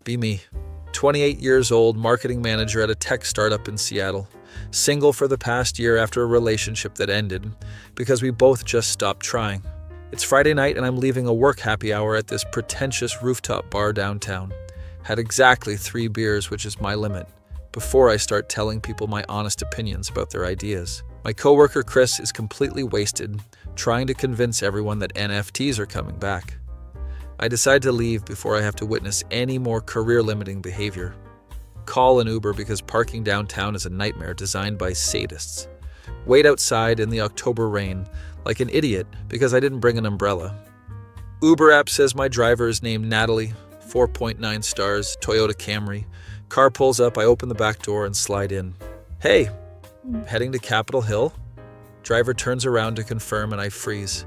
Be me. 28 years old, marketing manager at a tech startup in Seattle. Single for the past year after a relationship that ended because we both just stopped trying. It's Friday night and I'm leaving a work happy hour at this pretentious rooftop bar downtown. Had exactly 3 beers, which is my limit, before I start telling people my honest opinions about their ideas. My coworker Chris is completely wasted, trying to convince everyone that NFTs are coming back. I decide to leave before I have to witness any more career-limiting behavior. Call an Uber because parking downtown is a nightmare designed by sadists. Wait outside in the October rain like an idiot because I didn't bring an umbrella. Uber app says my driver is named Natalie, 4.9 stars, Toyota Camry. Car pulls up, I open the back door and slide in. Hey, heading to Capitol Hill? Driver turns around to confirm and I freeze.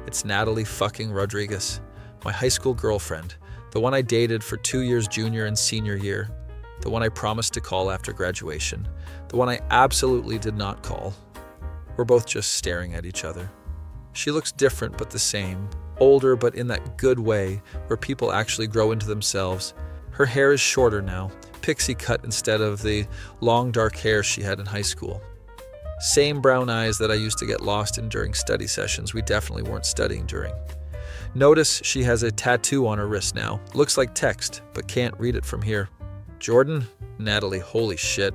It's Natalie fucking Rodriguez, my high school girlfriend, the one I dated for 2 years junior and senior year, the one I promised to call after graduation, the one I absolutely did not call. We're both just staring at each other. She looks different but the same, older but in that good way where people actually grow into themselves. Her hair is shorter now, pixie cut instead of the long dark hair she had in high school. Same brown eyes that I used to get lost in during study sessions we definitely weren't studying during. Notice she has a tattoo on her wrist now. Looks like text, but can't read it from here. Jordan? Natalie, holy shit.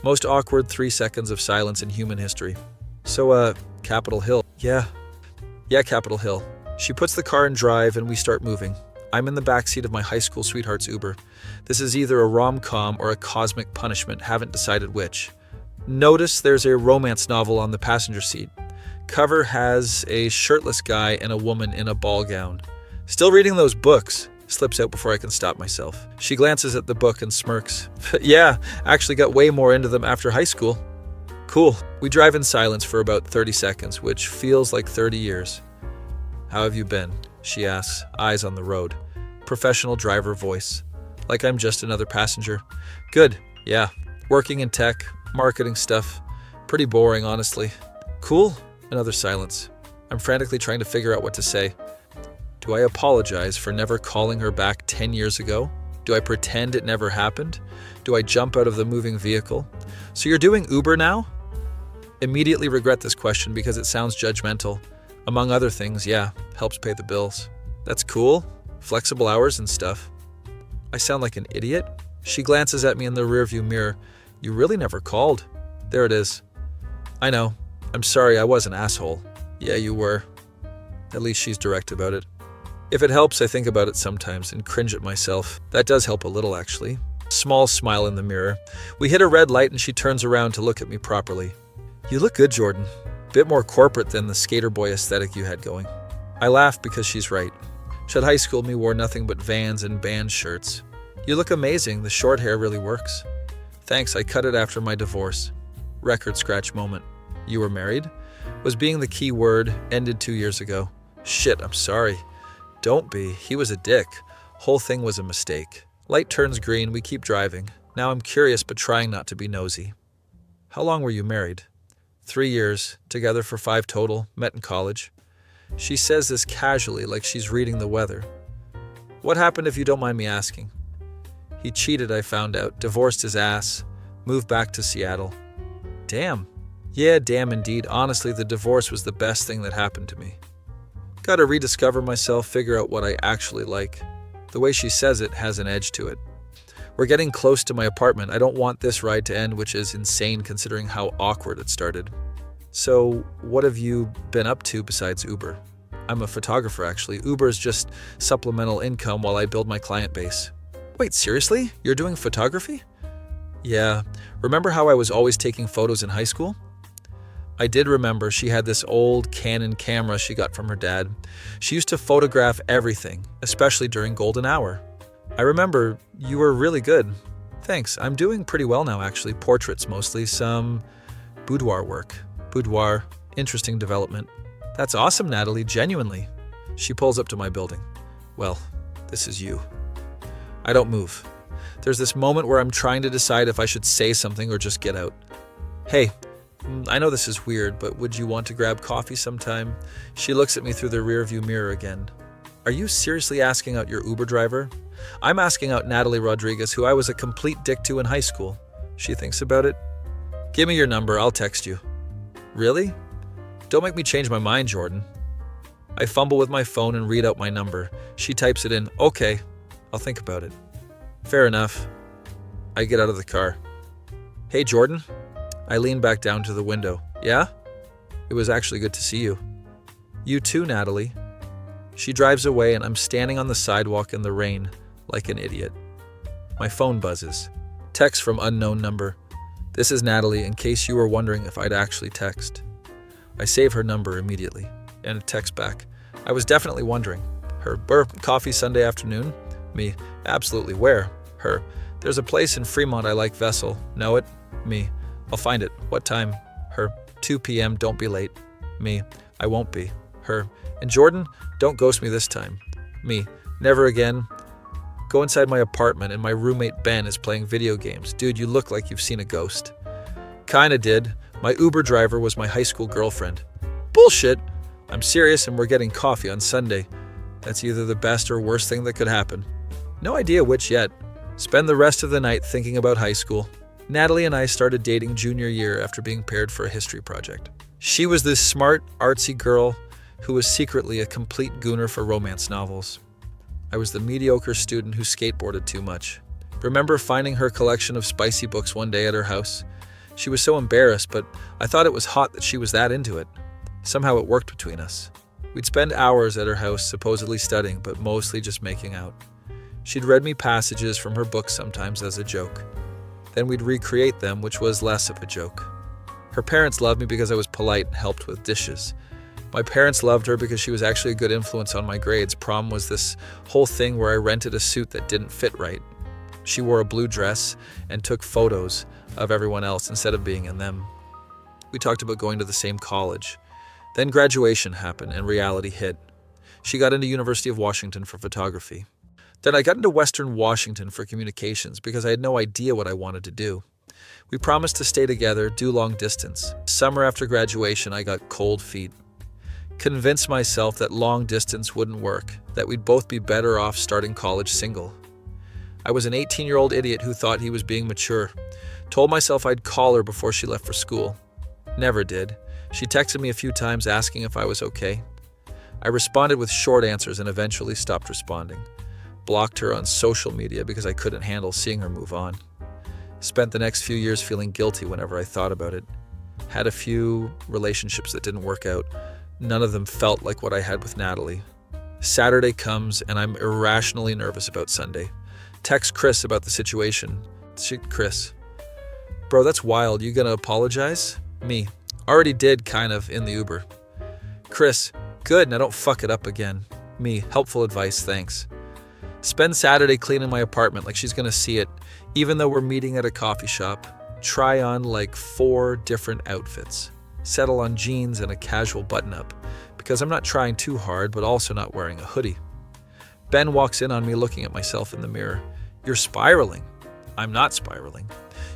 Most awkward 3 seconds of silence in human history. So, Capitol Hill. Yeah, Capitol Hill. She puts the car in drive and we start moving. I'm in the backseat of my high school sweetheart's Uber. This is either a rom-com or a cosmic punishment, haven't decided which. Notice there's a romance novel on the passenger seat. Cover has a shirtless guy and a woman in a ball gown. Still reading those books, slips out before I can stop myself. She glances at the book and smirks. Yeah, actually got way more into them after high school. Cool. We drive in silence for about 30 seconds, which feels like 30 years. How have you been? She asks, eyes on the road. Professional driver voice. Like I'm just another passenger. Good, yeah. Working in tech, marketing stuff. Pretty boring, honestly. Cool. Another silence. I'm frantically trying to figure out what to say. Do I apologize for never calling her back 10 years ago? Do I pretend it never happened? Do I jump out of the moving vehicle? So you're doing Uber now? Immediately regret this question because it sounds judgmental. Among other things, yeah, helps pay the bills. That's cool. Flexible hours and stuff. I sound like an idiot? She glances at me in the rearview mirror. You really never called. There it is. I know. I'm sorry, I was an asshole. Yeah, you were. At least she's direct about it. If it helps, I think about it sometimes and cringe at myself. That does help a little, actually. Small smile in the mirror. We hit a red light and she turns around to look at me properly. You look good, Jordan. Bit more corporate than the skater boy aesthetic you had going. I laugh because she's right. At high school, me wore nothing but Vans and band shirts. You look amazing. The short hair really works. Thanks, I cut it after my divorce. Record scratch moment. You were married? Was being the key word, ended 2 years ago. Shit, I'm sorry. Don't be. He was a dick. Whole thing was a mistake. Light turns green, we keep driving. Now I'm curious but trying not to be nosy. How long were you married? 3 years, together for 5 total, met in college. She says this casually like she's reading the weather. What happened if you don't mind me asking? He cheated, I found out, divorced his ass, moved back to Seattle. Damn. Yeah, damn indeed. Honestly, the divorce was the best thing that happened to me. Gotta rediscover myself, figure out what I actually like. The way she says it has an edge to it. We're getting close to my apartment. I don't want this ride to end, which is insane considering how awkward it started. So, what have you been up to besides Uber? I'm a photographer, actually. Uber is just supplemental income while I build my client base. Wait, seriously? You're doing photography? Yeah. Remember how I was always taking photos in high school? I did remember she had this old Canon camera she got from her dad. She used to photograph everything, especially during golden hour. I remember you were really good. Thanks. I'm doing pretty well now, actually. Portraits mostly, some boudoir work. Boudoir, interesting development. That's awesome, Natalie, genuinely. She pulls up to my building. Well, this is you. I don't move. There's this moment where I'm trying to decide if I should say something or just get out. Hey, I know this is weird, but would you want to grab coffee sometime? She looks at me through the rearview mirror again. Are you seriously asking out your Uber driver? I'm asking out Natalie Rodriguez, who I was a complete dick to in high school. She thinks about it. Give me your number, I'll text you. Really? Don't make me change my mind, Jordan. I fumble with my phone and read out my number. She types it in. Okay, I'll think about it. Fair enough. I get out of the car. Hey, Jordan. I lean back down to the window. Yeah? It was actually good to see you. You too, Natalie. She drives away and I'm standing on the sidewalk in the rain like an idiot. My phone buzzes. Text from unknown number. This is Natalie, in case you were wondering if I'd actually text. I save her number immediately and a text back. I was definitely wondering. Her, coffee Sunday afternoon? Me, absolutely. Where? Her, there's a place in Fremont I like. Vessel. Know it? Me, I'll find it. What time? Her, 2 p.m. Don't be late. Me, I won't be. Her, and Jordan, don't ghost me this time. Me, never again. Go inside my apartment and my roommate Ben is playing video games. Dude, you look like you've seen a ghost. Kinda did. My Uber driver was my high school girlfriend. Bullshit. I'm serious and we're getting coffee on Sunday. That's either the best or worst thing that could happen. No idea which yet. Spend the rest of the night thinking about high school. Natalie and I started dating junior year after being paired for a history project. She was this smart, artsy girl who was secretly a complete gooner for romance novels. I was the mediocre student who skateboarded too much. Remember finding her collection of spicy books one day at her house? She was so embarrassed, but I thought it was hot that she was that into it. Somehow it worked between us. We'd spend hours at her house supposedly studying, but mostly just making out. She'd read me passages from her books sometimes as a joke. Then we'd recreate them, which was less of a joke. Her parents loved me because I was polite and helped with dishes. My parents loved her because she was actually a good influence on my grades. Prom was this whole thing where I rented a suit that didn't fit right. She wore a blue dress and took photos of everyone else instead of being in them. We talked about going to the same college. Then graduation happened and reality hit. She got into University of Washington for photography. Then I got into Western Washington for communications because I had no idea what I wanted to do. We promised to stay together, do long distance. Summer after graduation, I got cold feet. Convinced myself that long distance wouldn't work, that we'd both be better off starting college single. I was an 18-year-old idiot who thought he was being mature. Told myself I'd call her before she left for school. Never did. She texted me a few times asking if I was okay. I responded with short answers and eventually stopped responding. Blocked her on social media because I couldn't handle seeing her move on. Spent the next few years feeling guilty whenever I thought about it. Had a few relationships that didn't work out. None of them felt like what I had with Natalie. Saturday comes and I'm irrationally nervous about Sunday. Text Chris about the situation. Chris. Bro, that's wild. You gonna apologize? Me. Already did, kind of, in the Uber. Chris. Good, now don't fuck it up again. Me. Helpful advice, thanks. Spend Saturday cleaning my apartment like she's gonna see it, even though we're meeting at a coffee shop. Try on like 4 different outfits. Settle on jeans and a casual button-up, because I'm not trying too hard, but also not wearing a hoodie. Ben walks in on me looking at myself in the mirror. You're spiraling. I'm not spiraling.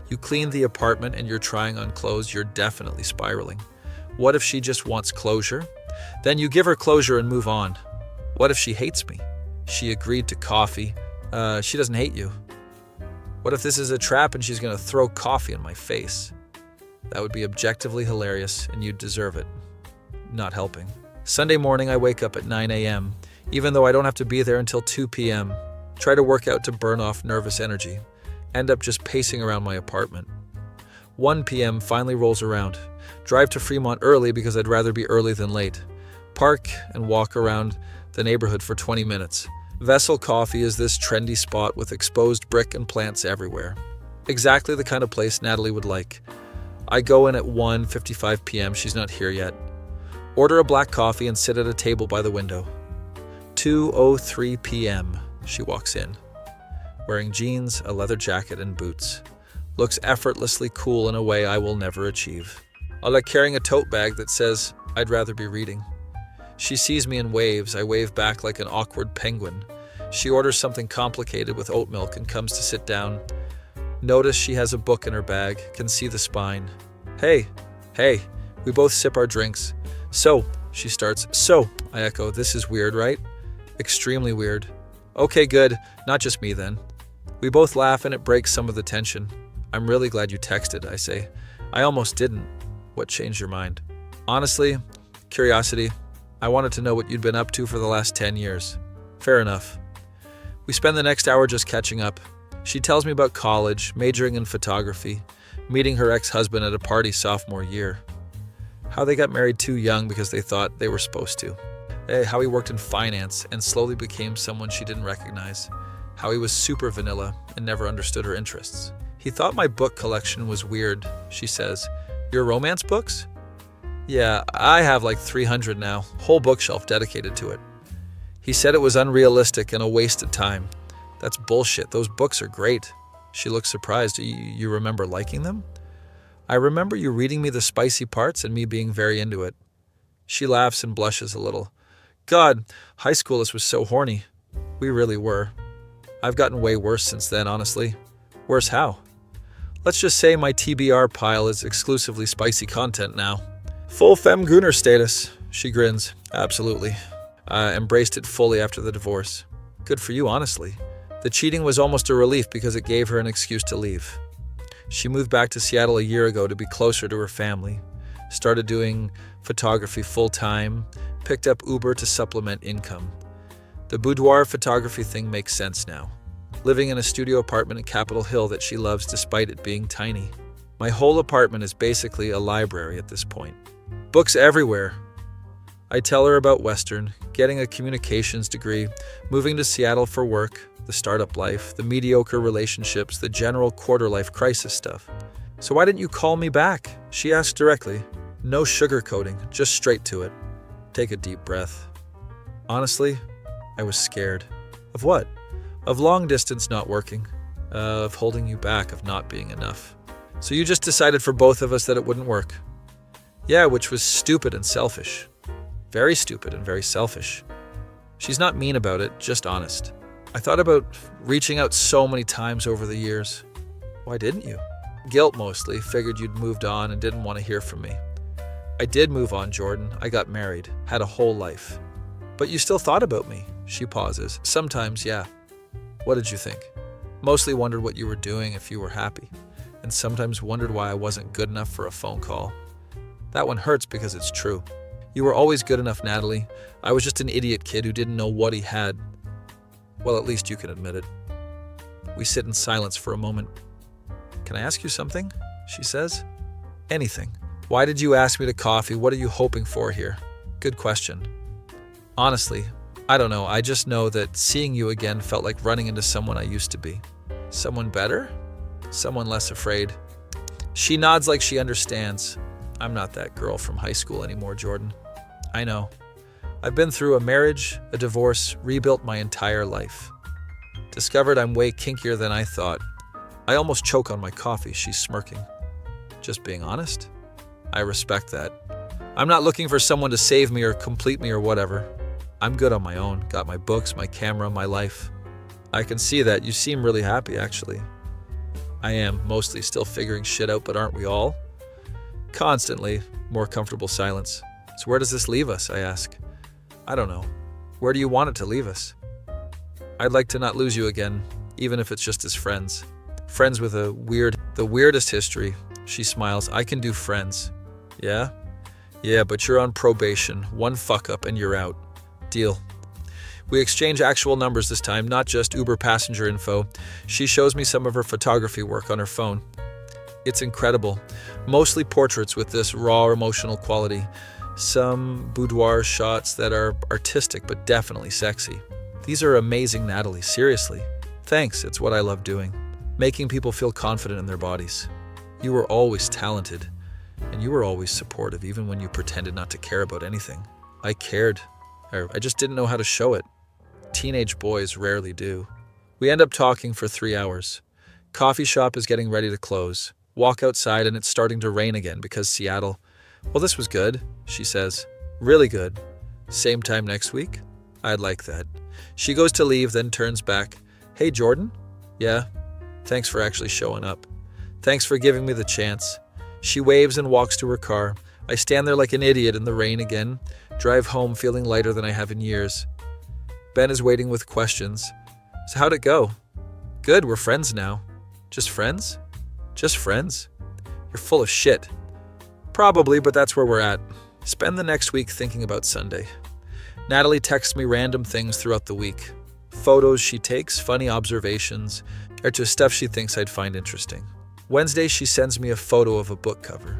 You cleaned the apartment and you're trying on clothes. You're definitely spiraling. What if she just wants closure? Then you give her closure and move on. What if she hates me? She agreed to coffee. She doesn't hate you. What if this is a trap and she's gonna throw coffee in my face? That would be objectively hilarious, and you'd deserve it. Not helping. Sunday morning, I wake up at 9 a.m., even though I don't have to be there until 2 p.m. Try to work out to burn off nervous energy. End up just pacing around my apartment. 1 p.m. finally rolls around. Drive to Fremont early because I'd rather be early than late. Park and walk around the neighborhood for 20 minutes. Vessel Coffee is this trendy spot with exposed brick and plants everywhere. Exactly the kind of place Natalie would like. I go in at 1:55 p.m. She's not here yet. Order a black coffee and sit at a table by the window. 2:03 p.m. She walks in. Wearing jeans, a leather jacket, and boots. Looks effortlessly cool in a way I will never achieve. I like carrying a tote bag that says, I'd rather be reading. She sees me and waves. I wave back like an awkward penguin. She orders something complicated with oat milk and comes to sit down. Notice she has a book in her bag, can see the spine. Hey. We both sip our drinks. So, she starts. So, I echo, this is weird, right? Extremely weird. Okay, good. Not just me then. We both laugh and it breaks some of the tension. I'm really glad you texted, I say. I almost didn't. What changed your mind? Honestly, curiosity. I wanted to know what you'd been up to for the last 10 years. Fair enough. We spend the next hour just catching up. She tells me about college, majoring in photography, meeting her ex-husband at a party sophomore year. How they got married too young because they thought they were supposed to. How he worked in finance and slowly became someone she didn't recognize. How he was super vanilla and never understood her interests. He thought my book collection was weird, she says. Your romance books? Yeah, I have like 300 now, whole bookshelf dedicated to it. He said it was unrealistic and a waste of time. That's bullshit, those books are great. She looks surprised. You remember liking them? I remember you reading me the spicy parts and me being very into it. She laughs and blushes a little. God, high schoolers was so horny. We really were. I've gotten way worse since then, honestly. Worse how? Let's just say my TBR pile is exclusively spicy content now. Full femme gooner status, she grins. Absolutely. I embraced it fully after the divorce. Good for you, honestly. The cheating was almost a relief because it gave her an excuse to leave. She moved back to Seattle a year ago to be closer to her family, started doing photography full-time, picked up Uber to supplement income. The boudoir photography thing makes sense now. Living in a studio apartment in Capitol Hill that she loves despite it being tiny. My whole apartment is basically a library at this point. Books everywhere. I tell her about Western, getting a communications degree, moving to Seattle for work, the startup life, the mediocre relationships, the general quarter-life crisis stuff. So why didn't you call me back? She asked directly. No sugarcoating, just straight to it. Take a deep breath. Honestly, I was scared. Of what? Of long distance not working. Of holding you back, of not being enough. So you just decided for both of us that it wouldn't work. Yeah, which was stupid and selfish. Very stupid and very selfish. She's not mean about it, just honest. I thought about reaching out so many times over the years. Why didn't you? Guilt mostly, figured you'd moved on and didn't want to hear from me. I did move on, Jordan. I got married, had a whole life. But you still thought about me, she pauses. Sometimes, yeah. What did you think? Mostly wondered what you were doing, if you were happy. And sometimes wondered why I wasn't good enough for a phone call. That one hurts because it's true. You were always good enough, Natalie. I was just an idiot kid who didn't know what he had. Well, at least you can admit it. We sit in silence for a moment. Can I ask you something? She says. Anything. Why did you ask me to coffee? What are you hoping for here? Good question. Honestly, I don't know. I just know that seeing you again felt like running into someone I used to be. Someone better? Someone less afraid. She nods like she understands. I'm not that girl from high school anymore, Jordan. I know. I've been through a marriage, a divorce, rebuilt my entire life. Discovered I'm way kinkier than I thought. I almost choke on my coffee, she's smirking. Just being honest? I respect that. I'm not looking for someone to save me or complete me or whatever. I'm good on my own. Got my books, my camera, my life. I can see that. You seem really happy, actually. I am, mostly still figuring shit out, but aren't we all? Constantly. More comfortable silence. So where does this leave us, I ask. I don't know. Where do you want it to leave us? I'd like to not lose you again, even if it's just as friends. Friends with the weirdest history. She smiles. I can do friends. Yeah? Yeah, but you're on probation. One fuck up and you're out. Deal. We exchange actual numbers this time, not just Uber passenger info. She shows me some of her photography work on her phone. It's incredible. Mostly portraits with this raw emotional quality. Some boudoir shots that are artistic but definitely sexy. These are amazing, Natalie, seriously. Thanks, it's what I love doing. Making people feel confident in their bodies. You were always talented, and you were always supportive, even when you pretended not to care about anything. I cared. I just didn't know how to show it. Teenage boys rarely do. We end up talking for 3 hours. Coffee shop is getting ready to close. Walk outside and it's starting to rain again because Seattle. Well, this was good, she says. Really good. Same time next week? I'd like that. She goes to leave, then turns back. Hey, Jordan? Yeah? Thanks for actually showing up. Thanks for giving me the chance. She waves and walks to her car. I stand there like an idiot in the rain again. Drive home feeling lighter than I have in years. Ben is waiting with questions. So how'd it go? Good, we're friends now. Just friends? Just friends? You're full of shit. Probably, but that's where we're at. Spend the next week thinking about Sunday. Natalie texts me random things throughout the week. Photos she takes, funny observations, or just stuff she thinks I'd find interesting. Wednesday, she sends me a photo of a book cover.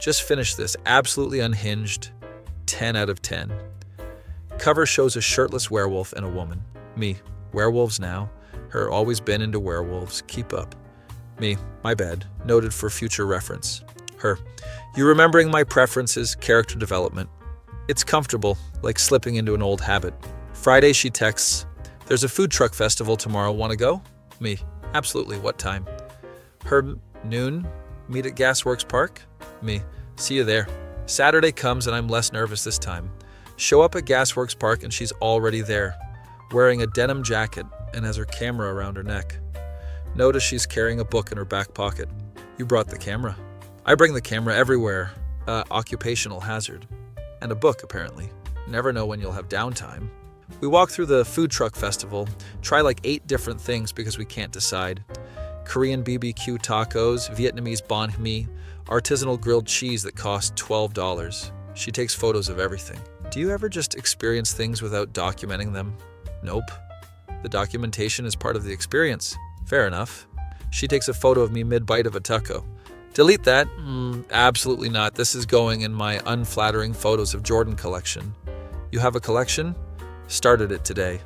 Just finished this, absolutely unhinged, 10 out of 10. Cover shows a shirtless werewolf and a woman. Me, werewolves now. Her, always been into werewolves, keep up. Me, my bad, noted for future reference. Her, you remembering my preferences, character development. It's comfortable, like slipping into an old habit. Friday, she texts, there's a food truck festival tomorrow, wanna go? Me, absolutely, what time? Her, noon, meet at Gasworks Park? Me, see you there. Saturday comes and I'm less nervous this time. Show up at Gasworks Park and she's already there, wearing a denim jacket and has her camera around her neck. Notice she's carrying a book in her back pocket. You brought the camera. I bring the camera everywhere. Occupational hazard. And a book, apparently. Never know when you'll have downtime. We walk through the food truck festival, try like 8 different things because we can't decide. Korean BBQ tacos, Vietnamese banh mi, artisanal grilled cheese that cost $12. She takes photos of everything. Do you ever just experience things without documenting them? Nope. The documentation is part of the experience. Fair enough. She takes a photo of me mid-bite of a taco. Delete that? Absolutely not. This is going in my unflattering photos of Jordan collection. You have a collection? Started it today.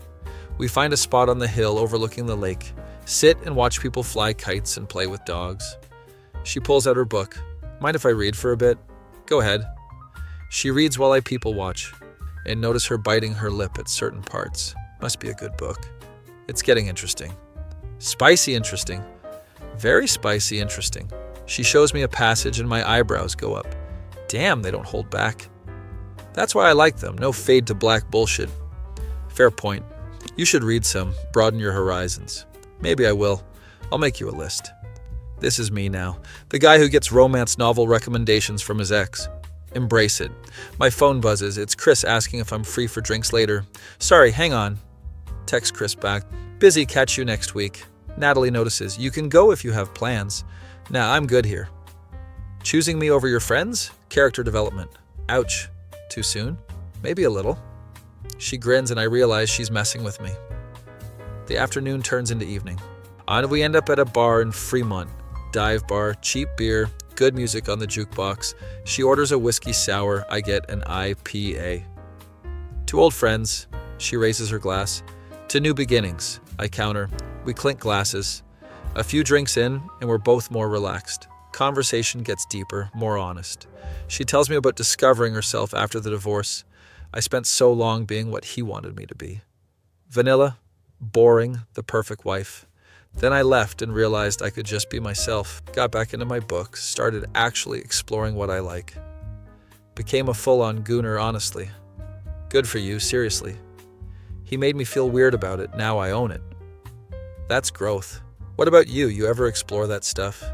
We find a spot on the hill overlooking the lake. Sit and watch people fly kites and play with dogs. She pulls out her book. Mind if I read for a bit? Go ahead. She reads while I people watch and notice her biting her lip at certain parts. Must be a good book. It's getting interesting. Spicy interesting. Very spicy interesting. She shows me a passage and my eyebrows go up. Damn, they don't hold back. That's why I like them. No fade to black bullshit. Fair point. You should read some. Broaden your horizons. Maybe I will. I'll make you a list. This is me now. The guy who gets romance novel recommendations from his ex. Embrace it. My phone buzzes. It's Chris asking if I'm free for drinks later. Sorry, hang on. Text Chris back. Busy, catch you next week. Natalie notices. You can go if you have plans. Nah, I'm good here. Choosing me over your friends? Character development. Ouch. Too soon? Maybe a little. She grins and I realize she's messing with me. The afternoon turns into evening. And we end up at a bar in Fremont. Dive bar, cheap beer, good music on the jukebox. She orders a whiskey sour. I get an IPA. To old friends. She raises her glass. To new beginnings. I counter. We clink glasses. A few drinks in, and we're both more relaxed. Conversation gets deeper, more honest. She tells me about discovering herself after the divorce. I spent so long being what he wanted me to be. Vanilla, boring, the perfect wife. Then I left and realized I could just be myself. Got back into my books, started actually exploring what I like. Became a full-on gooner, honestly. Good for you, seriously. He made me feel weird about it, now I own it. That's growth. What about you? You ever explore that stuff?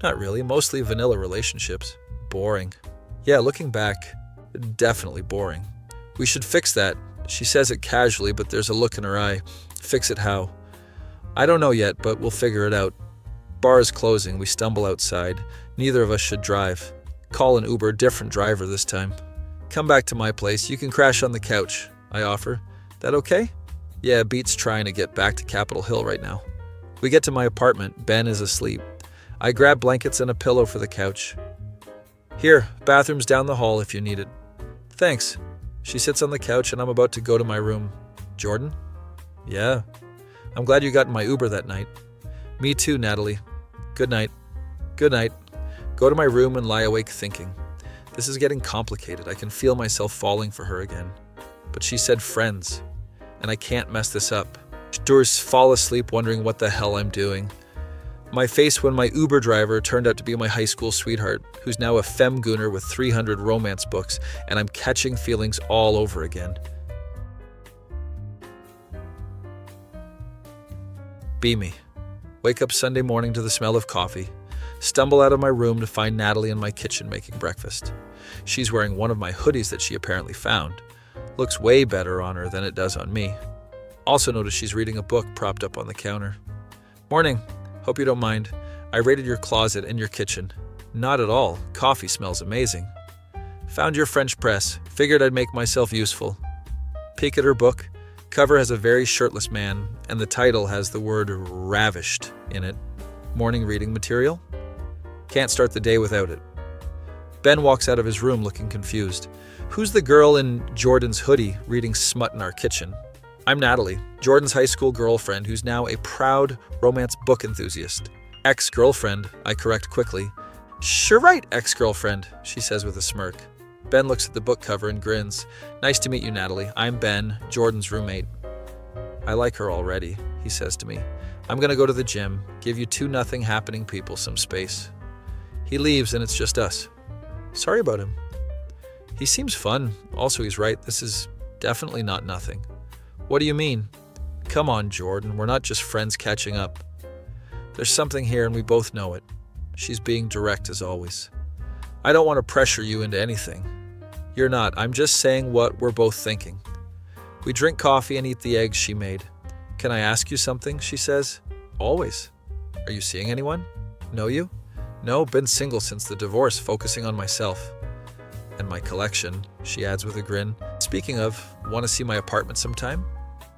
Not really, mostly vanilla relationships. Boring. Yeah, looking back, definitely boring. We should fix that. She says it casually, but there's a look in her eye. Fix it how? I don't know yet, but we'll figure it out. Bar is closing, we stumble outside. Neither of us should drive. Call an Uber, different driver this time. Come back to my place, you can crash on the couch, I offer. That okay? Yeah, beats trying to get back to Capitol Hill right now. We get to my apartment. Ben is asleep. I grab blankets and a pillow for the couch. Here, bathroom's down the hall if you need it. Thanks. She sits on the couch and I'm about to go to my room. Jordan? Yeah. I'm glad you got in my Uber that night. Me too, Natalie. Good night. Good night. Go to my room and lie awake thinking. This is getting complicated. I can feel myself falling for her again. But she said friends. And I can't mess this up. Doors fall asleep wondering what the hell I'm doing. My face when my Uber driver turned out to be my high school sweetheart, who's now a femme gooner with 300 romance books, and I'm catching feelings all over again. Be me. Wake up Sunday morning to the smell of coffee. Stumble out of my room to find Natalie in my kitchen making breakfast. She's wearing one of my hoodies that she apparently found. Looks way better on her than it does on me. Also notice she's reading a book propped up on the counter. Morning. Hope you don't mind. I raided your closet and your kitchen. Not at all. Coffee smells amazing. Found your French press. Figured I'd make myself useful. Peek at her book. Cover has a very shirtless man, and the title has the word ravished in it. Morning reading material? Can't start the day without it. Ben walks out of his room looking confused. Who's the girl in Jordan's hoodie reading smut in our kitchen? I'm Natalie, Jordan's high school girlfriend who's now a proud romance book enthusiast. Ex-girlfriend, I correct quickly. Sure right, ex-girlfriend, she says with a smirk. Ben looks at the book cover and grins. Nice to meet you, Natalie. I'm Ben, Jordan's roommate. I like her already, he says to me. I'm gonna go to the gym, give you two nothing happening people some space. He leaves and it's just us. Sorry about him. He seems fun. Also, he's right. This is definitely not nothing. What do you mean? Come on, Jordan. We're not just friends catching up. There's something here and we both know it. She's being direct as always. I don't want to pressure you into anything. You're not. I'm just saying what we're both thinking. We drink coffee and eat the eggs she made. Can I ask you something? She says. Always. Are you seeing anyone? Know you? No, been single since the divorce, focusing on myself. And my collection, she adds with a grin. Speaking of, want to see my apartment sometime?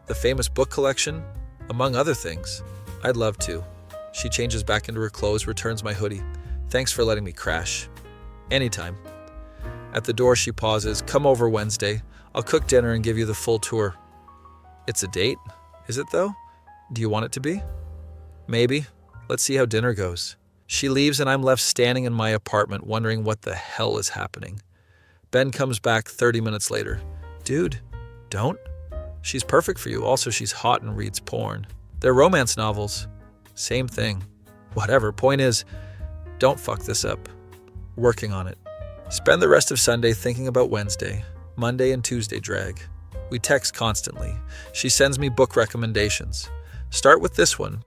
The famous book collection? Among other things. I'd love to. She changes back into her clothes, returns my hoodie. Thanks for letting me crash. Anytime. At the door, she pauses. Come over Wednesday. I'll cook dinner and give you the full tour. It's a date? Is it though? Do you want it to be? Maybe. Let's see how dinner goes. She leaves and I'm left standing in my apartment wondering what the hell is happening. Ben comes back 30 minutes later. Dude, don't. She's perfect for you. Also, she's hot and reads porn. They're romance novels. Same thing. Whatever. Point is, don't fuck this up. Working on it. Spend the rest of Sunday thinking about Wednesday. Monday and Tuesday drag. We text constantly. She sends me book recommendations. Start with this one.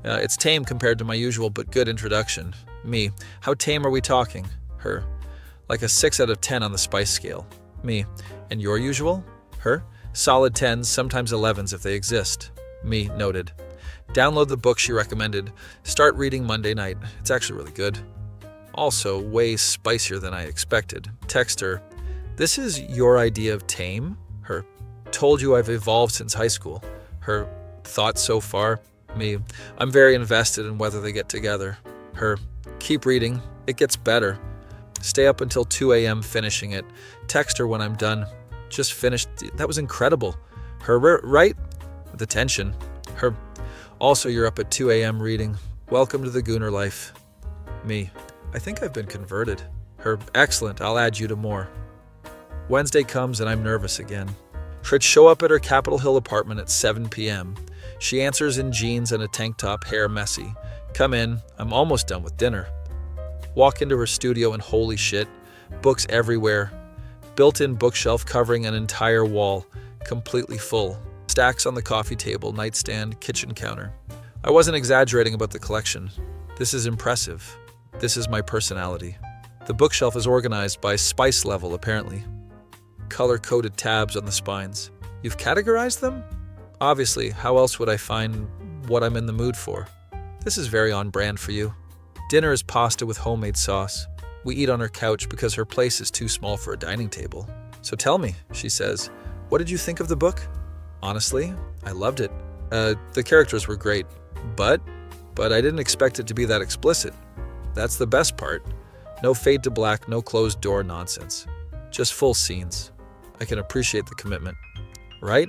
It's tame compared to my usual but good introduction. Me. How tame are we talking? Her. Like a 6 out of 10 on the spice scale. Me. And your usual? Her. Solid 10s, sometimes 11s if they exist. Me. Noted. Download the book she recommended. Start reading Monday night. It's actually really good. Also, way spicier than I expected. Text her. This is your idea of tame? Her. Told you I've evolved since high school. Her. Thoughts so far? Me. I'm very invested in whether they get together. Her. Keep reading. It gets better. Stay up until 2 a.m. finishing it. Text her when I'm done. Just finished. That was incredible. Her. Right? The tension. Her. Also, you're up at 2 a.m. reading. Welcome to the Gooner life. Me. I think I've been converted. Her. Excellent. I'll add you to more. Wednesday comes and I'm nervous again. She'd show up at her Capitol Hill apartment at 7 p.m. She answers in jeans and a tank top, hair messy. Come in. I'm almost done with dinner. Walk into her studio and holy shit, books everywhere. Built-in bookshelf covering an entire wall, completely full. Stacks on the coffee table, nightstand, kitchen counter. I wasn't exaggerating about the collection. This is impressive. This is my personality. The bookshelf is organized by spice level, apparently. Color-coded tabs on the spines. You've categorized them? Obviously, how else would I find what I'm in the mood for? This is very on brand for you. Dinner is pasta with homemade sauce. We eat on her couch because her place is too small for a dining table. So tell me, she says, what did you think of the book? Honestly, I loved it. The characters were great, but I didn't expect it to be that explicit. That's the best part. No fade to black, no closed door nonsense. Just full scenes. I can appreciate the commitment. Right?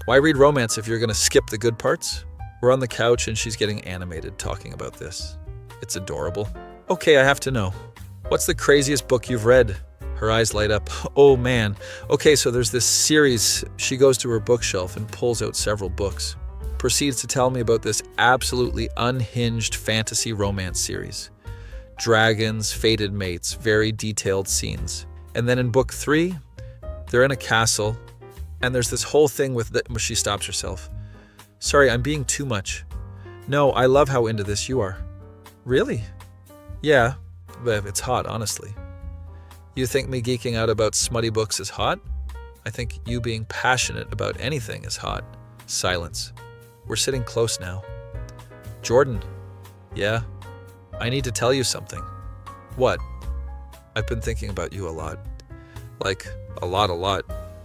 Why read romance if you're going to skip the good parts? We're on the couch and she's getting animated talking about this. It's adorable. Okay, I have to know. What's the craziest book you've read? Her eyes light up. Oh man. Okay, so there's this series. She goes to her bookshelf and pulls out several books. Proceeds to tell me about this absolutely unhinged fantasy romance series. Dragons, fated mates, very detailed scenes. And then in book 3, they're in a castle, and there's this whole thing with she stops herself. Sorry, I'm being too much. No, I love how into this you are. Really? Yeah, but it's hot, honestly. You think me geeking out about smutty books is hot? I think you being passionate about anything is hot. Silence. We're sitting close now. Jordan. Yeah? I need to tell you something. What? I've been thinking about you a lot. Like, a lot.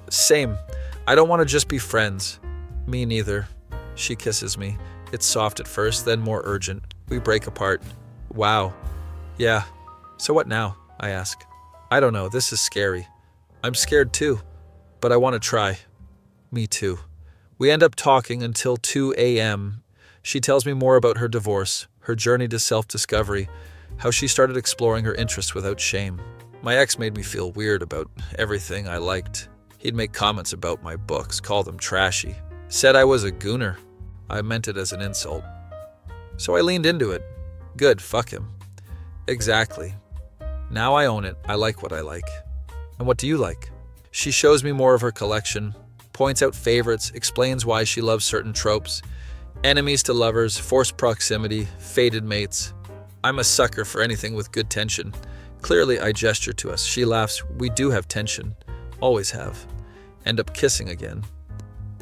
Same. I don't want to just be friends. Me neither. She kisses me. It's soft at first, then more urgent. We break apart. Wow. Yeah. So what now? I ask. I don't know. This is scary. I'm scared too. But I want to try. Me too. We end up talking until 2 a.m. She tells me more about her divorce, her journey to self-discovery, how she started exploring her interests without shame. My ex made me feel weird about everything I liked. He'd make comments about my books, call them trashy. Said I was a gooner. I meant it as an insult. So I leaned into it. Good, fuck him. Exactly. Now I own it. I like what I like. And what do you like? She shows me more of her collection, points out favorites, explains why she loves certain tropes. Enemies to lovers, forced proximity, fated mates. I'm a sucker for anything with good tension. Clearly, I gesture to us. She laughs. We do have tension. Always have. End up kissing again.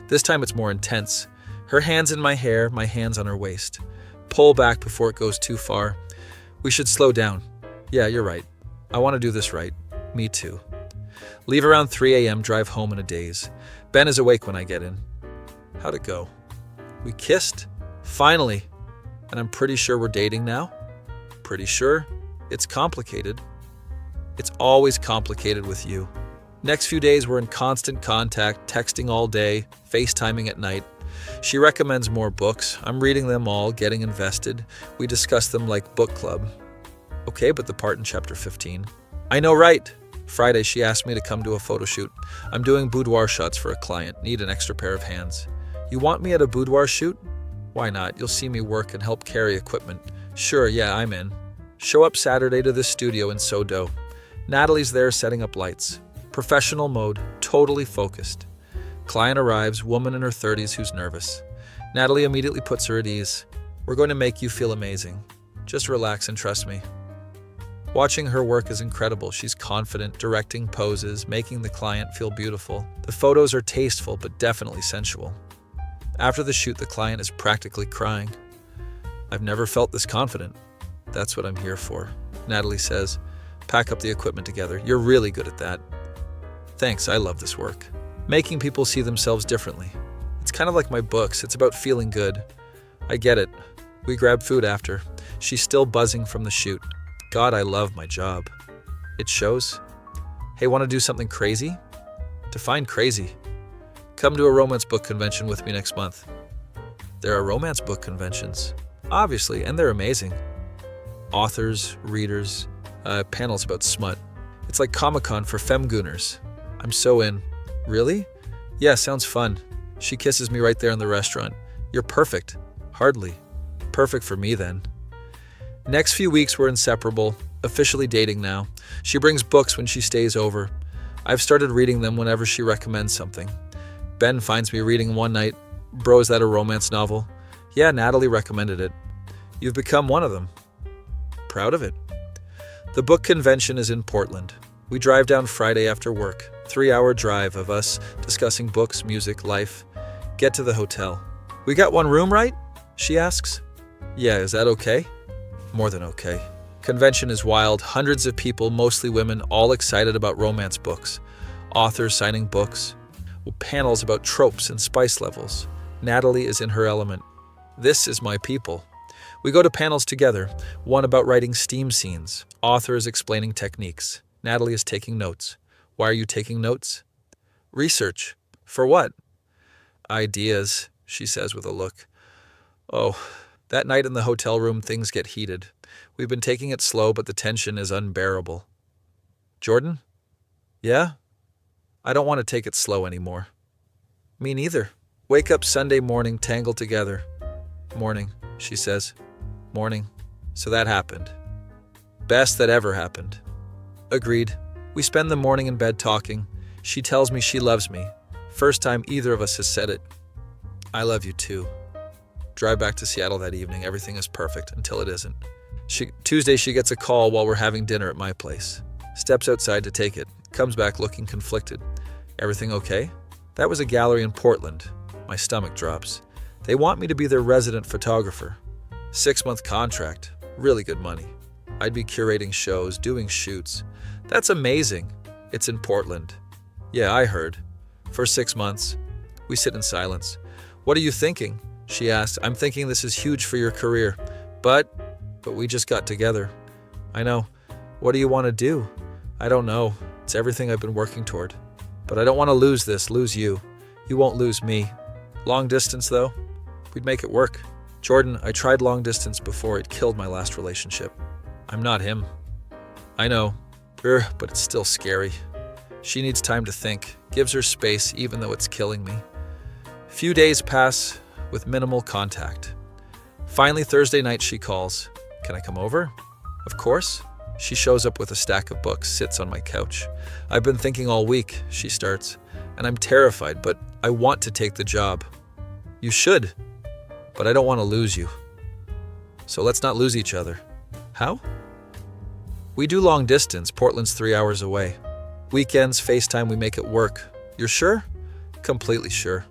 This time it's more intense. Her hands in my hair, my hands on her waist. Pull back before it goes too far. We should slow down. Yeah, you're right. I want to do this right. Me too. Leave around 3 a.m., drive home in a daze. Ben is awake when I get in. How'd it go? We kissed. Finally. And I'm pretty sure we're dating now. Pretty sure. It's complicated. It's always complicated with you. Next few days we're in constant contact, texting all day, FaceTiming at night. She recommends more books. I'm reading them all, getting invested. We discuss them like book club. Okay, but the part in chapter 15. I know, right? Friday, she asked me to come to a photo shoot. I'm doing boudoir shots for a client. Need an extra pair of hands. You want me at a boudoir shoot? Why not? You'll see me work and help carry equipment. Sure, yeah, I'm in. Show up Saturday to the studio in Sodo. Natalie's there setting up lights. Professional mode, totally focused. Client arrives, woman in her 30s who's nervous. Natalie immediately puts her at ease. We're going to make you feel amazing. Just relax and trust me. Watching her work is incredible. She's confident, directing poses, making the client feel beautiful. The photos are tasteful, but definitely sensual. After the shoot, the client is practically crying. I've never felt this confident. That's what I'm here for. Natalie says, pack up the equipment together. You're really good at that. Thanks, I love this work. Making people see themselves differently. It's kind of like my books. It's about feeling good. I get it. We grab food after. She's still buzzing from the shoot. God, I love my job. It shows. Hey, want to do something crazy? Define crazy. Come to a romance book convention with me next month. There are romance book conventions. Obviously, and they're amazing. Authors, readers, panels about smut. It's like Comic-Con for femgooners. I'm so in. Really? Yeah, sounds fun. She kisses me right there in the restaurant. You're perfect. Hardly. Perfect for me then. Next few weeks we're inseparable, officially dating now. She brings books when she stays over. I've started reading them whenever she recommends something. Ben finds me reading one night. Bro, is that a romance novel? Yeah, Natalie recommended it. You've become one of them. Proud of it. The book convention is in Portland. We drive down Friday after work. 3-hour drive of us discussing books, music, life. Get to the hotel. We got one room, right? She asks. Yeah, is that okay? More than okay. Convention is wild. Hundreds of people, mostly women, all excited about romance books. Authors signing books. Panels about tropes and spice levels. Natalie is in her element. This is my people. We go to panels together. One about writing steam scenes. Authors explaining techniques. Natalie is taking notes. Why are you taking notes? Research. For what? Ideas, she says with a look. Oh, that night in the hotel room, things get heated. We've been taking it slow, but the tension is unbearable. Jordan? Yeah? I don't want to take it slow anymore. Me neither. Wake up Sunday morning, tangled together. Morning, she says. Morning. So that happened. Best that ever happened. Agreed. We spend the morning in bed talking. She tells me she loves me. First time either of us has said it. I love you too. Drive back to Seattle that evening. Everything is perfect until it isn't. Tuesday she gets a call while we're having dinner at my place. Steps outside to take it. Comes back looking conflicted. Everything okay? That was a gallery in Portland. My stomach drops. They want me to be their resident photographer. 6-month contract. Really good money. I'd be curating shows, doing shoots. That's amazing. It's in Portland. Yeah, I heard. For 6 months. We sit in silence. What are you thinking? She asks. I'm thinking this is huge for your career. But we just got together. I know. What do you want to do? I don't know. It's everything I've been working toward. But I don't want to lose you. You won't lose me. Long distance, though? We'd make it work. Jordan, I tried long distance before. It killed my last relationship. I'm not him. I know. But it's still scary. She needs time to think. Gives her space, even though it's killing me. Few days pass with minimal contact. Finally, Thursday night, she calls. Can I come over? Of course. She shows up with a stack of books, sits on my couch. I've been thinking all week, she starts, and I'm terrified, but I want to take the job. You should, but I don't want to lose you. So let's not lose each other. How? We do long distance. Portland's 3 hours away. Weekends, FaceTime, we make it work. You're sure? Completely sure.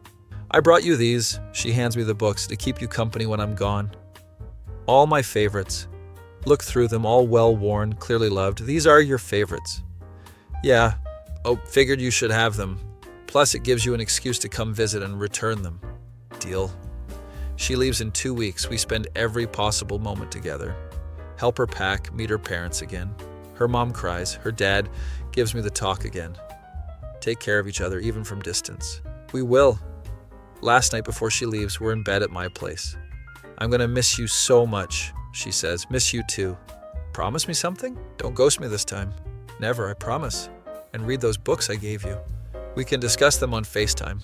I brought you these. She hands me the books to keep you company when I'm gone. All my favorites. Look through them, all well-worn, clearly loved. These are your favorites. Yeah. Oh, figured you should have them. Plus, it gives you an excuse to come visit and return them. Deal. She leaves in 2 weeks. We spend every possible moment together. Help her pack, meet her parents again. Her mom cries. Her dad gives me the talk again. Take care of each other, even from distance. We will. Last night before she leaves, we're in bed at my place. I'm gonna miss you so much, she says. Miss you too. Promise me something? Don't ghost me this time. Never, I promise. And read those books I gave you. We can discuss them on FaceTime.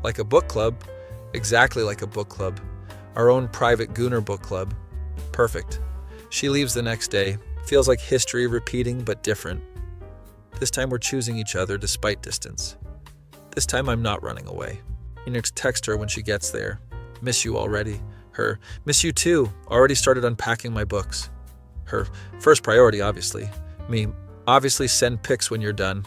Like a book club. Exactly like a book club. Our own private Gooner book club. Perfect. She leaves the next day. Feels like history repeating, but different. This time we're choosing each other despite distance. This time I'm not running away. You need to text her when she gets there. Miss you already. Her, miss you too. Already started unpacking my books. Her, first priority, obviously. Me, obviously send pics when you're done.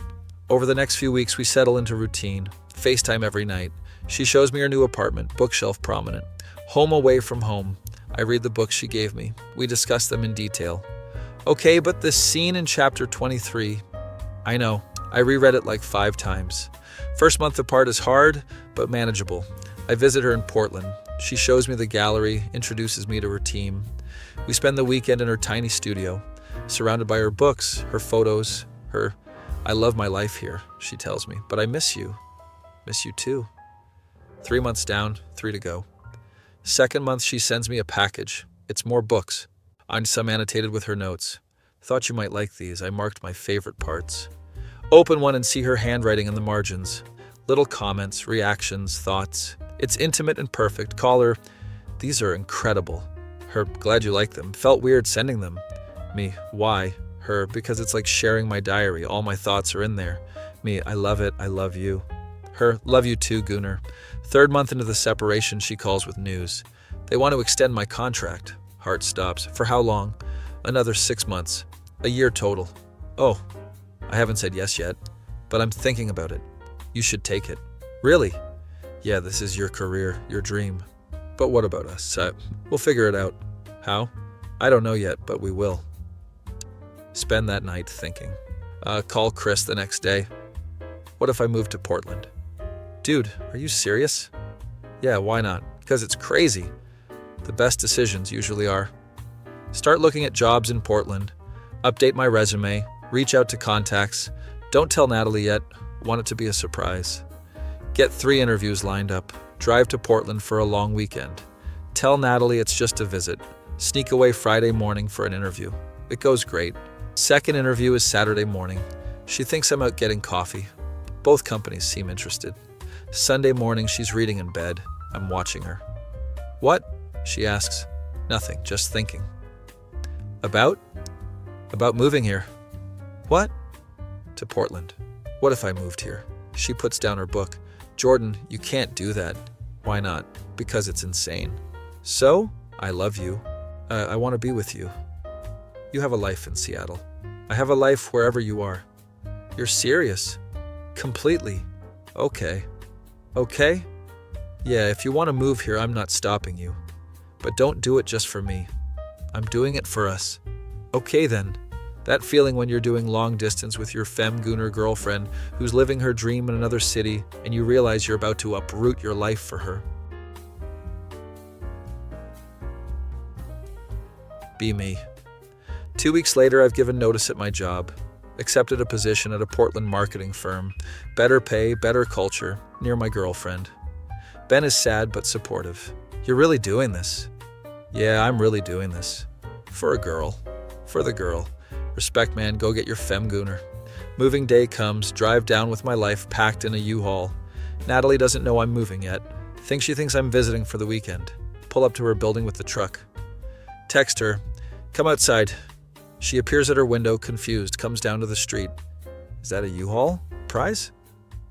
Over the next few weeks, we settle into routine. FaceTime every night. She shows me her new apartment, bookshelf prominent. Home away from home. I read the books she gave me. We discuss them in detail. Okay, but this scene in chapter 23, I know. I reread it like 5 times. First month apart is hard, but manageable. I visit her in Portland. She shows me the gallery, introduces me to her team. We spend the weekend in her tiny studio, surrounded by her books, her photos, her, I love my life here, she tells me, but I miss you. Miss you too. 3 months down, 3 to go. Second month, she sends me a package. It's more books. I'm some annotated with her notes. Thought you might like these. I marked my favorite parts. Open one and see her handwriting in the margins. Little comments, reactions, thoughts. It's intimate and perfect. Call her, these are incredible. Her, glad you like them. Felt weird sending them. Me, why? Her, because it's like sharing my diary. All my thoughts are in there. Me, I love it. I love you. Her, love you too, Gooner. 3rd month into the separation, she calls with news. They want to extend my contract. Heart stops. For how long? Another 6 months. A year total. Oh, I haven't said yes yet, but I'm thinking about it. You should take it. Really? Yeah, this is your career, your dream. But what about us? We'll figure it out. How? I don't know yet, but we will. Spend that night thinking. Call Chris the next day. What if I moved to Portland? Dude, are you serious? Yeah, why not? Because it's crazy. The best decisions usually are. Start looking at jobs in Portland. Update my resume. Reach out to contacts. Don't tell Natalie yet. Want it to be a surprise. Get 3 interviews lined up. Drive to Portland for a long weekend. Tell Natalie it's just a visit. Sneak away Friday morning for an interview. It goes great. Second interview is Saturday morning. She thinks I'm out getting coffee. Both companies seem interested. Sunday morning, she's reading in bed. I'm watching her. What? She asks. Nothing, just thinking. About? About moving here. What? To Portland. What if I moved here? She puts down her book. Jordan, you can't do that. Why not? Because it's insane. So, I love you. I want to be with you. You have a life in Seattle. I have a life wherever you are. You're serious? Completely. Okay. Okay? Yeah, if you want to move here, I'm not stopping you. But don't do it just for me. I'm doing it for us. Okay then. That feeling when you're doing long distance with your femme-gooner girlfriend who's living her dream in another city and you realize you're about to uproot your life for her. Be me. 2 weeks later, I've given notice at my job, accepted a position at a Portland marketing firm, better pay, better culture, near my girlfriend. Ben is sad but supportive. You're really doing this? Yeah, I'm really doing this. For a girl. For the girl. Respect, man, go get your femme-gooner. Moving day comes, drive down with my life packed in a U-Haul. Natalie doesn't know I'm moving yet. She thinks I'm visiting for the weekend. Pull up to her building with the truck. Text her, come outside. She appears at her window, confused, comes down to the street. Is that a U-Haul? Prize?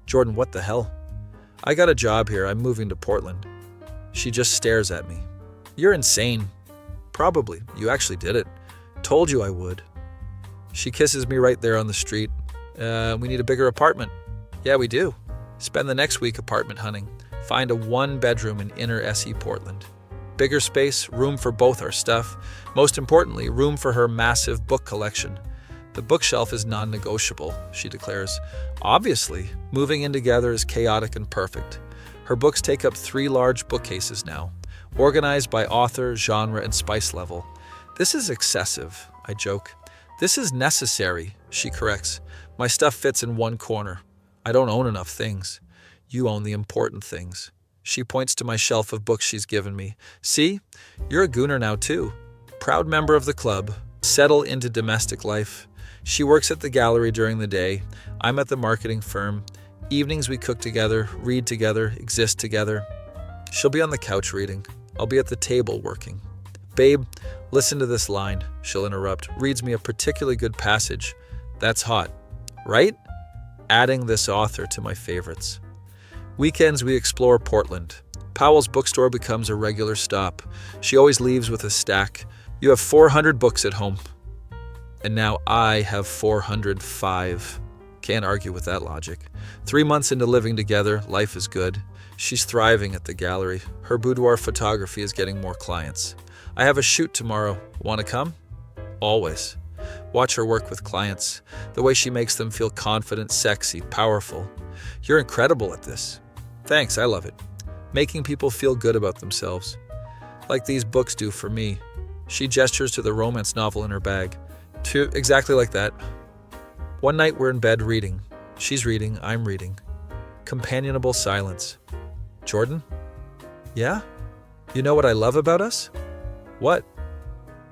Jordan, what the hell? I got a job here, I'm moving to Portland. She just stares at me. You're insane. Probably, you actually did it. Told you I would. She kisses me right there on the street. We need a bigger apartment. Yeah, we do. Spend the next week apartment hunting. Find a 1-bedroom in inner SE Portland. Bigger space, room for both our stuff. Most importantly, room for her massive book collection. The bookshelf is non-negotiable, she declares. Obviously, moving in together is chaotic and perfect. Her books take up 3 large bookcases now, organized by author, genre, and spice level. This is excessive, I joke. This is necessary, she corrects. My stuff fits in one corner. I don't own enough things. You own the important things. She points to my shelf of books she's given me. See? You're a gooner now too. Proud member of the club. Settle into domestic life. She works at the gallery during the day. I'm at the marketing firm. Evenings we cook together, read together, exist together. She'll be on the couch reading. I'll be at the table working. Babe, listen to this line, she'll interrupt. Reads me a particularly good passage. That's hot, right? Adding this author to my favorites. Weekends we explore Portland. Powell's bookstore becomes a regular stop. She always leaves with a stack. You have 400 books at home. And now I have 405. Can't argue with that logic. 3 months into living together, life is good. She's thriving at the gallery. Her boudoir photography is getting more clients. I have a shoot tomorrow. Want to come? Always. Watch her work with clients. The way she makes them feel confident, sexy, powerful. You're incredible at this. Thanks, I love it. Making people feel good about themselves. Like these books do for me. She gestures to the romance novel in her bag. Exactly like that. One night we're in bed reading. She's reading, I'm reading. Companionable silence. Jordan? Yeah? You know what I love about us? What?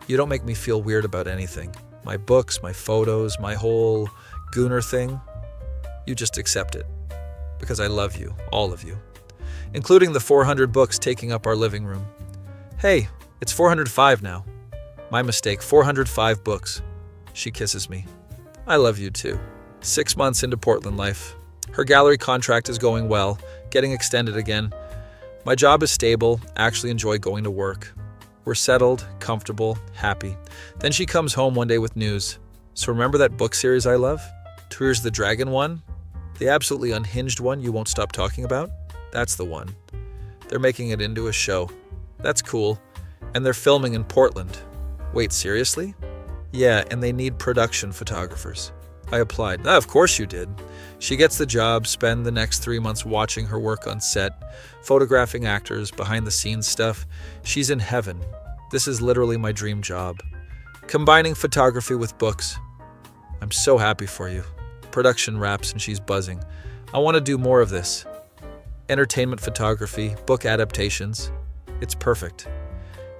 You don't make me feel weird about anything. My books, my photos, my whole gooner thing. You just accept it. Because I love you, all of you. Including the 400 books taking up our living room. Hey, it's 405 now. My mistake, 405 books. She kisses me. I love you too. 6 months into Portland life. Her gallery contract is going well, getting extended again. My job is stable, actually enjoy going to work. We're settled, comfortable, happy. Then she comes home one day with news. So remember that book series I love? Tears the Dragon one? The absolutely unhinged one you won't stop talking about? That's the one. They're making it into a show. That's cool. And they're filming in Portland. Wait, seriously? Yeah, and they need production photographers. I applied. Of course you did. She gets the job, spend the next 3 months watching her work on set, photographing actors, behind-the-scenes stuff. She's in heaven. This is literally my dream job. Combining photography with books. I'm so happy for you. Production wraps and she's buzzing. I want to do more of this. Entertainment photography, book adaptations. It's perfect.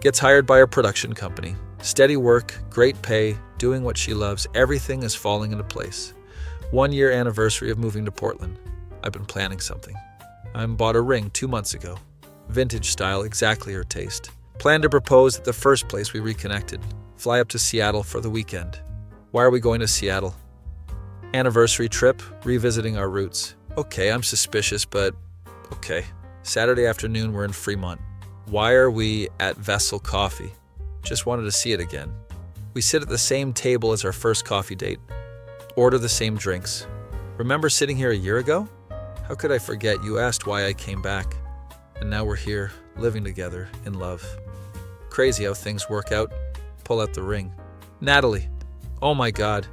Gets hired by a production company. Steady work, great pay, doing what she loves. Everything is falling into place. 1-year anniversary of moving to Portland. I've been planning something. I bought a ring 2 months ago. Vintage style, exactly her taste. Planned to propose at the first place we reconnected. Fly up to Seattle for the weekend. Why are we going to Seattle? Anniversary trip, revisiting our roots. Okay, I'm suspicious, but okay. Saturday afternoon, we're in Fremont. Why are we at Vessel Coffee? Just wanted to see it again. We sit at the same table as our first coffee date. Order the same drinks. Remember sitting here a year ago? How How could I forget? You asked why I came back. And now we're here, living together, in love. Crazy how things work out. Pull out the ring. Natalie, oh my God.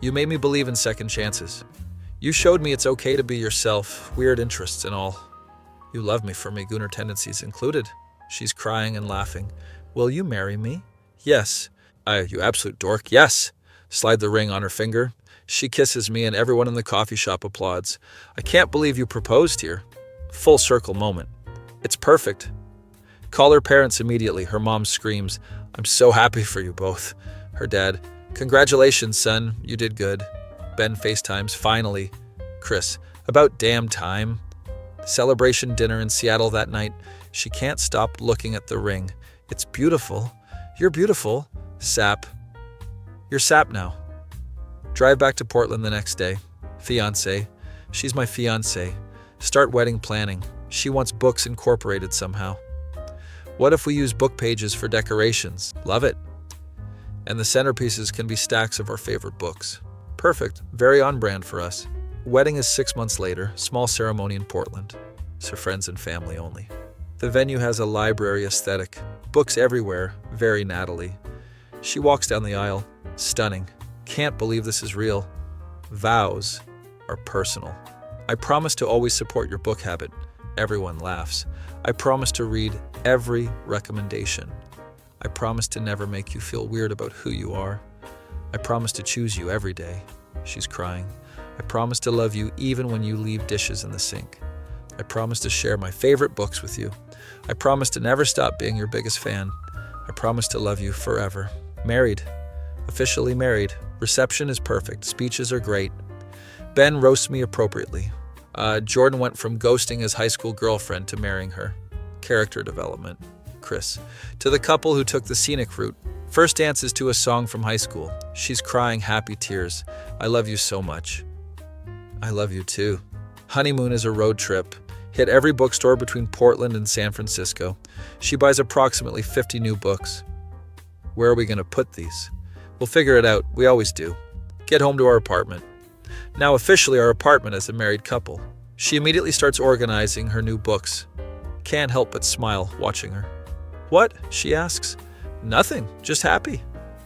You made me believe in second chances. You showed me it's okay to be yourself, weird interests and all. You love me for me, Gooner tendencies included. She's crying and laughing. Will you marry me? Yes. You absolute dork. Yes. Slide the ring on her finger. She kisses me and everyone in the coffee shop applauds. I can't believe you proposed here. Full circle moment. It's perfect. Call her parents immediately. Her mom screams, I'm so happy for you both. Her dad, congratulations, son. You did good. Ben FaceTimes, finally. Chris, about damn time. Celebration dinner in Seattle that night. She can't stop looking at the ring. It's beautiful. You're beautiful. Sap. You're sap now. Drive back to Portland the next day. Fiancé. She's my fiancé. Start wedding planning. She wants books incorporated somehow. What if we use book pages for decorations? Love it. And the centerpieces can be stacks of our favorite books. Perfect. Very on brand for us. Wedding is 6 months later. Small ceremony in Portland. So friends and family only. The venue has a library aesthetic. Books everywhere. Very Natalie. She walks down the aisle. Stunning. Can't believe this is real. Vows are personal. I promise to always support your book habit. Everyone laughs. I promise to read every recommendation. I promise to never make you feel weird about who you are. I promise to choose you every day. She's crying. I promise to love you even when you leave dishes in the sink. I promise to share my favorite books with you. I promise to never stop being your biggest fan. I promise to love you forever. Married. Officially married. Reception is perfect. Speeches are great. Ben roasts me appropriately. Jordan went from ghosting his high school girlfriend to marrying her. Character development. Chris. To the couple who took the scenic route. First dances to a song from high school. She's crying happy tears. I love you so much. I love you too. Honeymoon is a road trip. Hit every bookstore between Portland and San Francisco. She buys approximately 50 new books. Where are we going to put these? We'll figure it out. We always do. Get home to our apartment. Now officially our apartment as a married couple. She immediately starts organizing her new books. Can't help but smile watching her. What? She asks. Nothing. Just happy.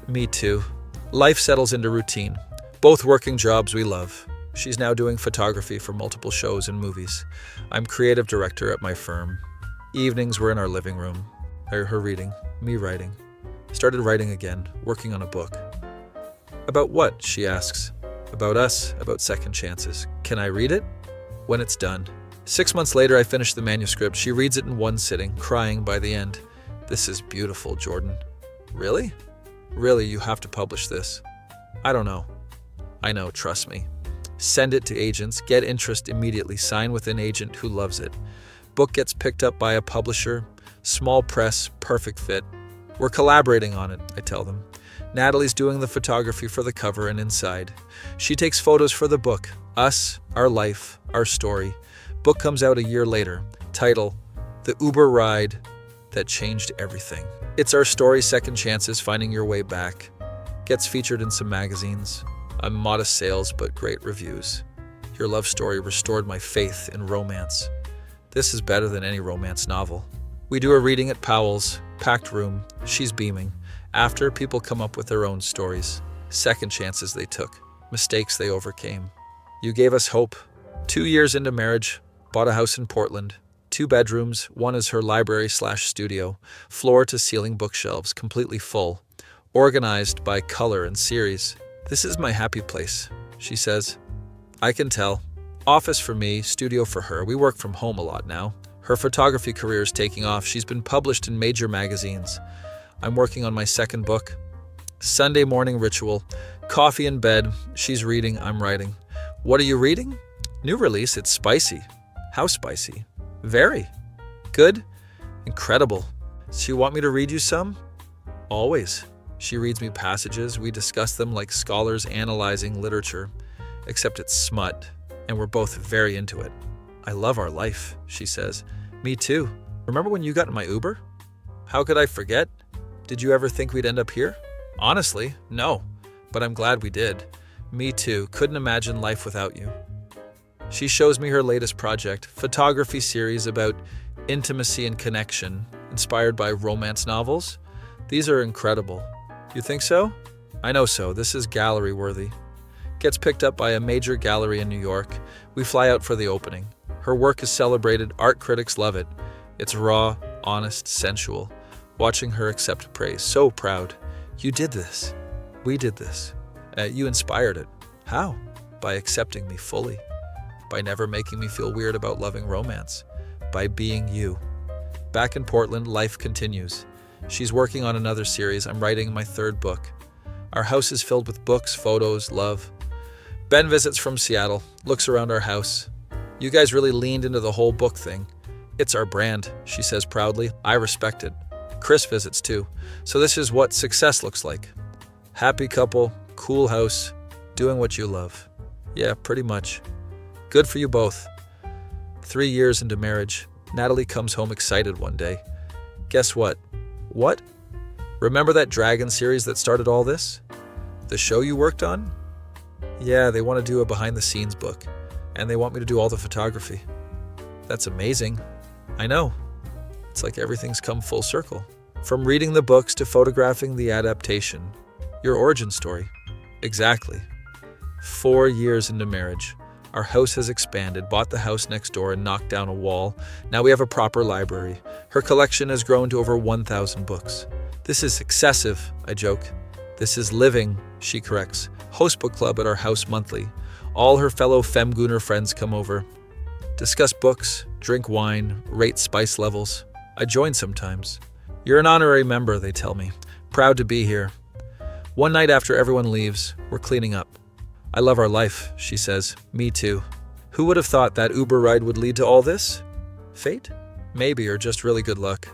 Me too. Life settles into routine. Both working jobs we love. She's now doing photography for multiple shows and movies. I'm creative director at my firm. Evenings we're in our living room. Her reading, me writing. Started writing again, working on a book. About what? She asks. About us, about second chances. Can I read it? When it's done. 6 months later, I finish the manuscript. She reads it in one sitting, crying by the end. This is beautiful, Jordan. Really? Really, you have to publish this. I don't know. I know, trust me. Send it to agents, get interest immediately, sign with an agent who loves it. Book gets picked up by a publisher, small press, perfect fit. We're collaborating on it, I tell them. Natalie's doing the photography for the cover and inside. She takes photos for the book, us, our life, our story. Book comes out a year later. Title, The Uber Ride That Changed Everything. It's our story, second chances, finding your way back. Gets featured in some magazines. Modest sales, but great reviews. Your love story restored my faith in romance. This is better than any romance novel. We do a reading at Powell's, packed room. She's beaming. After, people come up with their own stories. Second chances they took. Mistakes they overcame. You gave us hope. 2 years into marriage, bought a house in Portland. 2 bedrooms, one is her library/studio. Floor to ceiling bookshelves, completely full. Organized by color and series. This is my happy place, she says. I can tell. Office for me, studio for her. We work from home a lot now. Her photography career is taking off. She's been published in major magazines. I'm working on my second book. Sunday morning ritual. Coffee in bed. She's reading, I'm writing. What are you reading? New release. It's spicy. How spicy? Very. Good? Incredible. So you want me to read you some? Always. She reads me passages. We discuss them like scholars analyzing literature, except it's smut, and we're both very into it. I love our life, she says. Me too. Remember when you got in my Uber? How could I forget? Did you ever think we'd end up here? Honestly, no, but I'm glad we did. Me too. Couldn't imagine life without you. She shows me her latest project, photography series about intimacy and connection, inspired by romance novels. These are incredible. You think so? I know so. This is gallery worthy. Gets picked up by a major gallery in New York. We fly out for the opening. Her work is celebrated. Art critics love it. It's raw, honest, sensual. Watching her accept praise. So proud. You did this. We did this. You inspired it. How? By accepting me fully. By never making me feel weird about loving romance. By being you. Back in Portland, life continues. She's working on another series. I'm writing my third book. Our house is filled with books, photos, love. Ben visits from Seattle, looks around our house. You guys really leaned into the whole book thing. It's our brand, she says proudly. I respect it. Chris visits too. So this is what success looks like. Happy couple, cool house, doing what you love. Yeah, pretty much. Good for you both. 3 years into marriage, Natalie comes home excited one day. Guess what? What? Remember that Dragon series that started all this? The show you worked on? Yeah, they want to do a behind-the-scenes book, and they want me to do all the photography. That's amazing. I know. It's like everything's come full circle. From reading the books to photographing the adaptation. Your origin story. Exactly. 4 years into marriage. Our house has expanded, bought the house next door and knocked down a wall. Now we have a proper library. Her collection has grown to over 1,000 books. This is excessive, I joke. This is living, she corrects. Host book club at our house monthly. All her fellow Femgooner friends come over. Discuss books, drink wine, rate spice levels. I join sometimes. You're an honorary member, they tell me. Proud to be here. One night after everyone leaves, we're cleaning up. I love our life, she says. Me too. Who would have thought that Uber ride would lead to all this? Fate? Maybe, or just really good luck.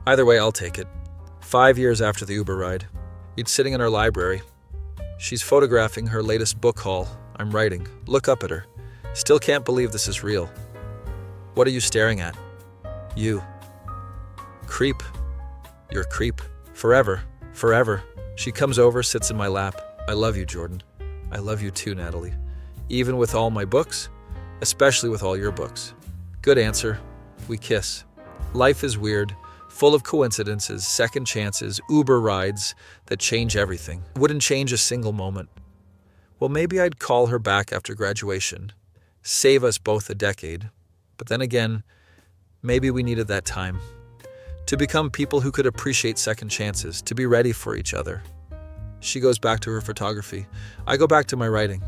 Either way, I'll take it. 5 years after the Uber ride. It's sitting in our library. She's photographing her latest book haul. I'm writing. Look up at her. Still can't believe this is real. What are you staring at? You. Creep. You're a creep. Forever. Forever. She comes over, sits in my lap. I love you, Jordan. I love you too, Natalie. Even with all my books, especially with all your books. Good answer. We kiss. Life is weird, full of coincidences, second chances, Uber rides that change everything. Wouldn't change a single moment. Well, maybe I'd call her back after graduation. Save us both a decade. But then again, maybe we needed that time. To become people who could appreciate second chances, to be ready for each other. She goes back to her photography. I go back to my writing.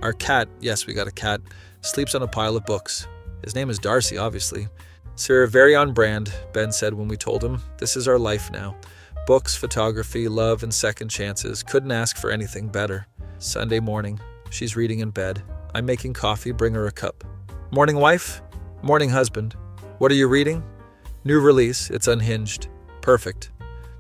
Our cat, yes, we got a cat, sleeps on a pile of books. His name is Darcy, obviously. So we're very on brand, Ben said when we told him. This is our life now. Books, photography, love, and second chances. Couldn't ask for anything better. Sunday morning. She's reading in bed. I'm making coffee, bring her a cup. Morning, wife? Morning, husband. What are you reading? New release, it's unhinged. Perfect.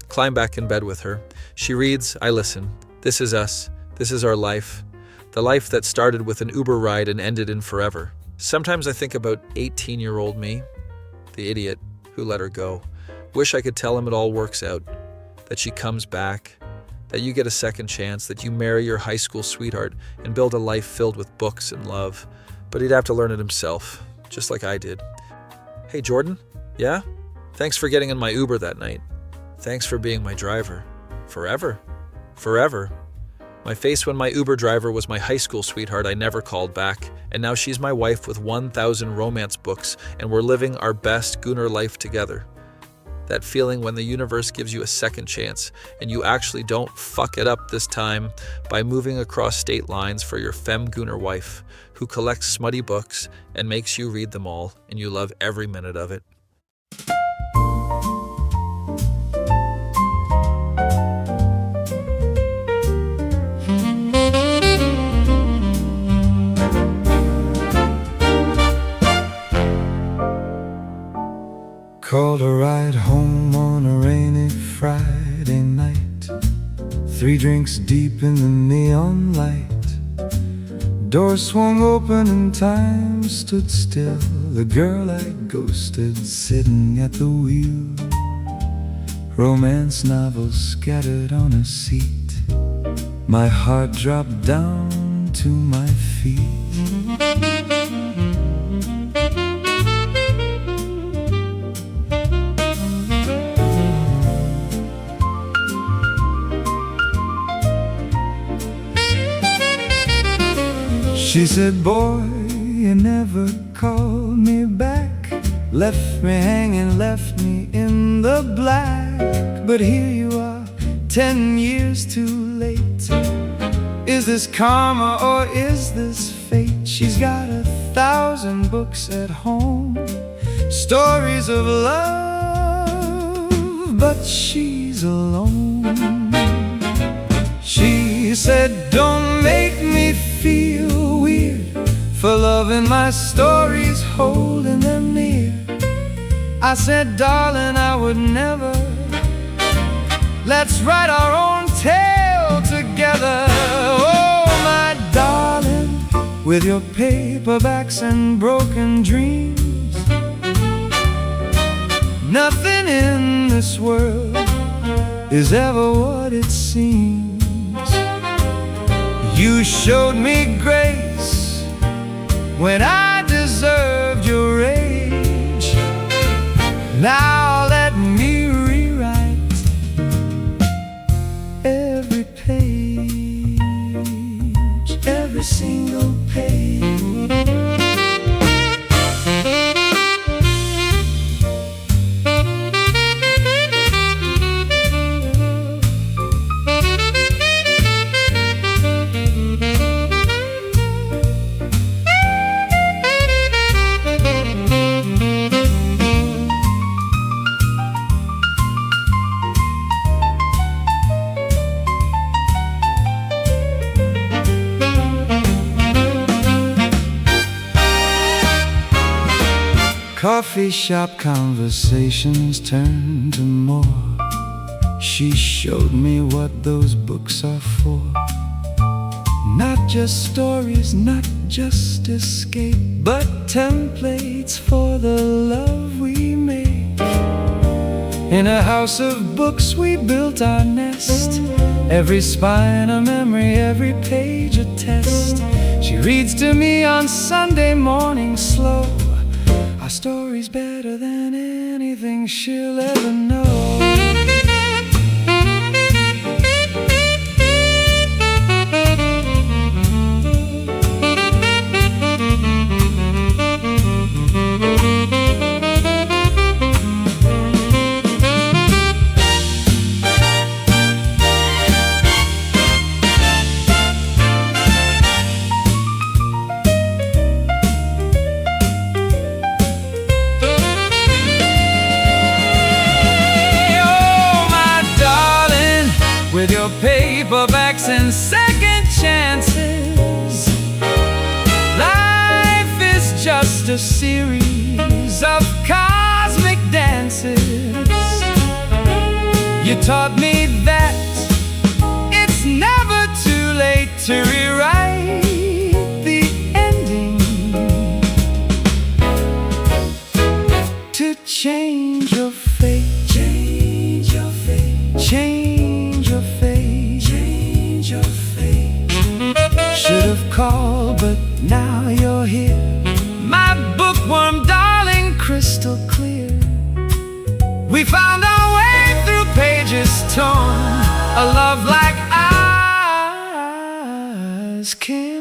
Climb back in bed with her. She reads, I listen. This is us. This is our life. The life that started with an Uber ride and ended in forever. Sometimes I think about 18-year-old me, the idiot who let her go. Wish I could tell him it all works out. That she comes back. That you get a second chance. That you marry your high school sweetheart and build a life filled with books and love. But he'd have to learn it himself, just like I did. Hey, Jordan? Yeah? Thanks for getting in my Uber that night. Thanks for being my driver. Forever. Forever. My face when my Uber driver was my high school sweetheart I never called back, and now she's my wife with 1,000 romance books, and we're living our best Gooner life together. That feeling when the universe gives you a second chance, and you actually don't fuck it up this time by moving across state lines for your femme Gooner wife, who collects smutty books and makes you read them all, and you love every minute of it. Called a ride home on a rainy Friday night. 3 drinks deep in the neon light. Door swung open and time stood still. The girl I ghosted sitting at the wheel. Romance novels scattered on a seat. My heart dropped down to my feet. She said, boy, you never called me back, left me hanging, left me in the black. But here you are, 10 years too late. Is this karma or is this fate? She's got 1,000 books at home, stories of love, but she's alone. She said, don't make me feel weird for loving my stories, holding them near. I said, darling, I would never. Let's write our own tale together. Oh, my darling, with your paperbacks and broken dreams, nothing in this world is ever what it seems. You showed me grace when I deserved your rage. Now let me rewrite every page, every single page. Coffee shop conversations turned to more. She showed me what those books are for. Not just stories, not just escape, but templates for the love we made. In a house of books we built our nest, every spine a memory, every page a test. She reads to me on Sunday morning slow. Our story's better than anything she'll ever know. With your paperbacks and second chances, life is just a series of cosmic dances. You taught me that it's never too late to rewrite the ending, to change your fate, change your fate, change your fate, change your fate. Should have called, but now you're here. My bookworm darling, crystal clear. We found our way through pages torn. A love like ours can